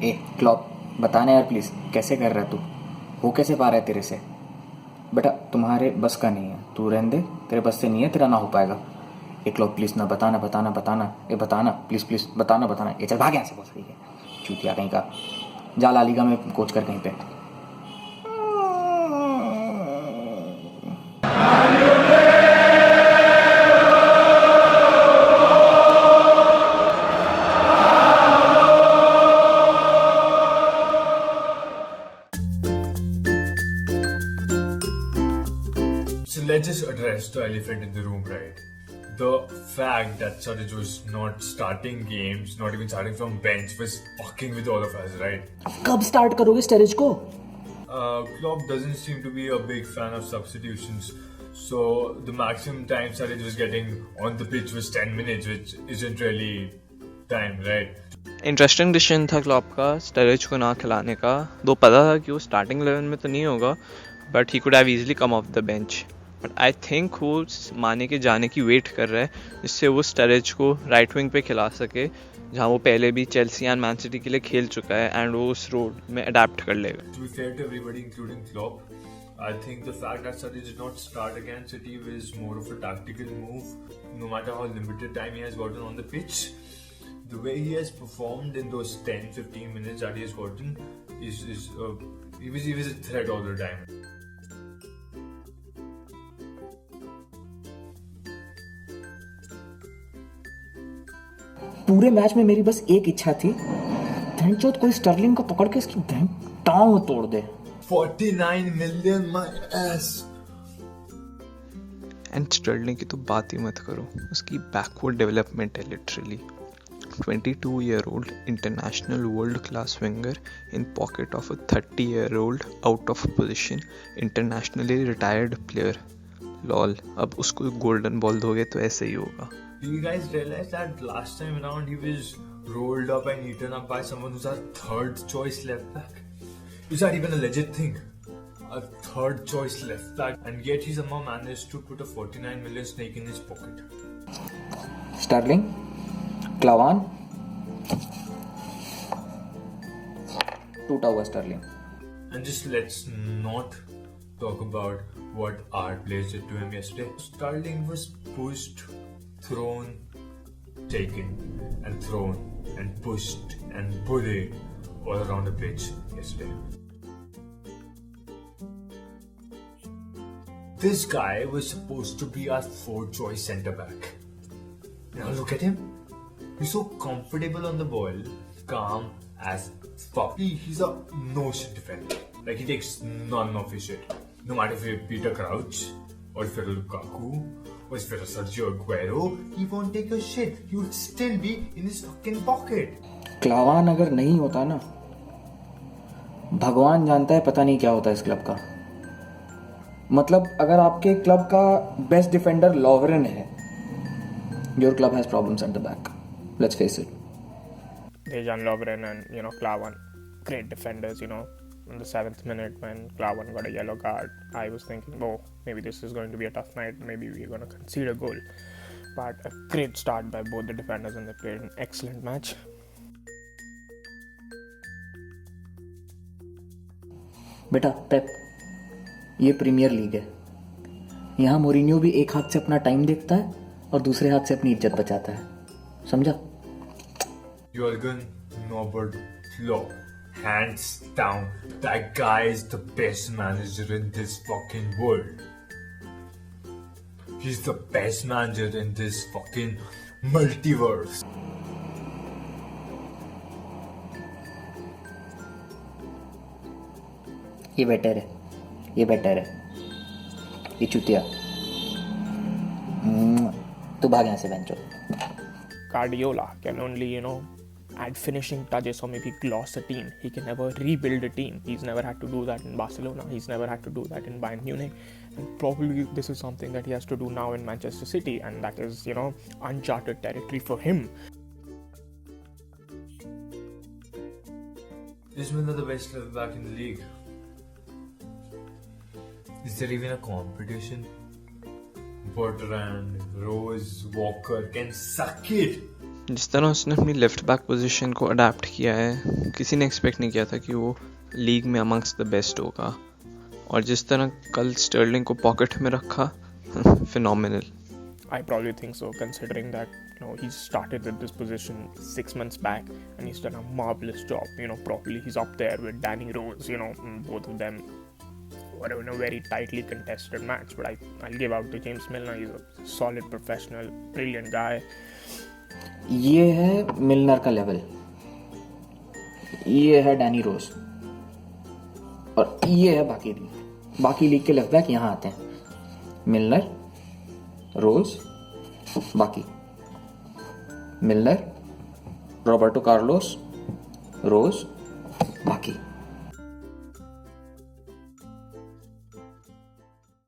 ए Klopp, बताना यार please, कैसे कर रहा है तू? हो कैसे पा रहा है तेरे से? बेटा तुम्हारे बस का नहीं है, तू रहने दे, तेरे बस से नहीं है, तेरा ना हो पाएगा। ए क्लॉप प्लीज़ ना, बताना बताना बताना, ए बताना प्लीज़ प्लीज़, बताना बताना। ए चल भाग यहाँ से, बहुत सही है चूतिया कहीं का, जा ला लीगा में कोच कर कहीं पे। So let's just address the elephant in the room, right? The fact that Suraj was not starting games, not even starting from bench, was fucking with all of us, right? कब start करोगे स्टैरिज को? Klopp doesn't seem to be a big fan of substitutions, so the maximum time Suraj was getting on the pitch was 10 minutes, which isn't really time, right? Interesting decision था Klopp का storage को ना खिलाने का। दो पता था कि वो स्टार्टिंग 11 में तो नहीं होगा, but he could have easily come of the bench. But I think वो माने के जाने की वेट कर रहा है, जिससे वो स्टरेज को राइट विंग पे खिला सके, जहाँ वो पहले भी चेल्सी एंड मैन सिटी के लिए खेल चुका है, एंड वो उस रोड में अडेप्ट कर लेगा। To be fair to everybody, including Klopp, I think the fact that Suraj did not start against City was more of a tactical move. No matter how limited time he has gotten on the pitch, the way he has performed in those 10-15 minutes that he has gotten he was a threat all the time. पूरे match में मेरी बस एक इच्छा थी, धनचोद कोई Stirling को पकड़ के इसकी टांग तोड़ दे। 49 million, my ass. And Sterling की तो बात ही मत करो, उसकी बैकवर्ड डेवलपमेंट है literally. 22-year-old international world class winger in pocket of a 30-year-old out of position internationally retired player. lol, अब उसको गोल्डन बॉल दोगे तो ऐसे ही होगा। Do you guys realize that last time around he was rolled up and eaten up by someone who's our third choice left back? Is that even a legit thing? A third choice left back, and yet he somehow managed to put a 49 million snake in his pocket. Sterling, क्लावान, टूटा हुआ Sterling. And just let's not talk about what our players did to him yesterday. Sterling was pushed, thrown, taken, and thrown, and pushed, and bullied all around the pitch yesterday. This guy was supposed to be our fourth choice centre back. Now look at him. He's so comfortable on the ball, calm as fuck. He's a no-shit defender. Like, he takes none of his shit. No matter if you're Peter Crouch, or if you're Lukaku, or if you're Sergio Aguero, he won't take your shit. He would still be in his fucking pocket. क्लावान अगर नहीं होता ना, भगवान जानता है पता नहीं क्या होता है इस क्लब का। मतलब अगर आपके क्लब का बेस्ट डिफेंडर लॉवरेन है, your club has problems at the back, let's face it. Dejan Lovren and Klavan, great defenders. In the 7th minute when Klavan got a yellow card, I was thinking, oh, maybe this is going to be a tough night. Maybe we're going to concede a goal. But a great start by both the defenders, and they played an excellent match. बेटा पेप, ये premiere league है, यहाँ Mourinho भी एक हाथ से अपना time देखता है और दूसरे हाथ से अपनी इज्जत बचाता है, समझा? Jurgen Norbert Klopp, hands down, that guy is the best manager in this fucking world. He's the best manager in this fucking multiverse. ये बेटर है, ये बेटर है, ये चुतिया। तू भाग यहाँ से बेंचो। Guardiola can only, add finishing touches or maybe gloss a team. He can never rebuild a team. He's never had to do that in Barcelona. He's never had to do that in Bayern Munich. And probably this is something that he has to do now in Manchester City, and that is, uncharted territory for him. Is one of the best left back in the league. Is there even a competition? Bertrand, Rose, Walker can suck it. जिस तरह उसने अपनी left back position को adapt किया है, किसी ने expect नहीं किया था कि वो लीग में अमंग्स द बेस्ट होगा। और जिस तरह कल स्टर्लिंग को पॉकेट में रखा, phenomenal. I probably think so, considering that he started at this position 6 months back and he's done a marvelous job. Probably he's up there with Danny Rose. Both of them were in a very tightly contested match. But I'll give out to James Milner. He's a solid professional, brilliant guy. ये है मिलनर का level, ये है Danny रोज, और ये है बाकी league के लेफ्ट बैक यहाँ आते हैं। मिलनर, रोज, बाकी मिलनर, रॉबर्टो कार्लोस, रोज,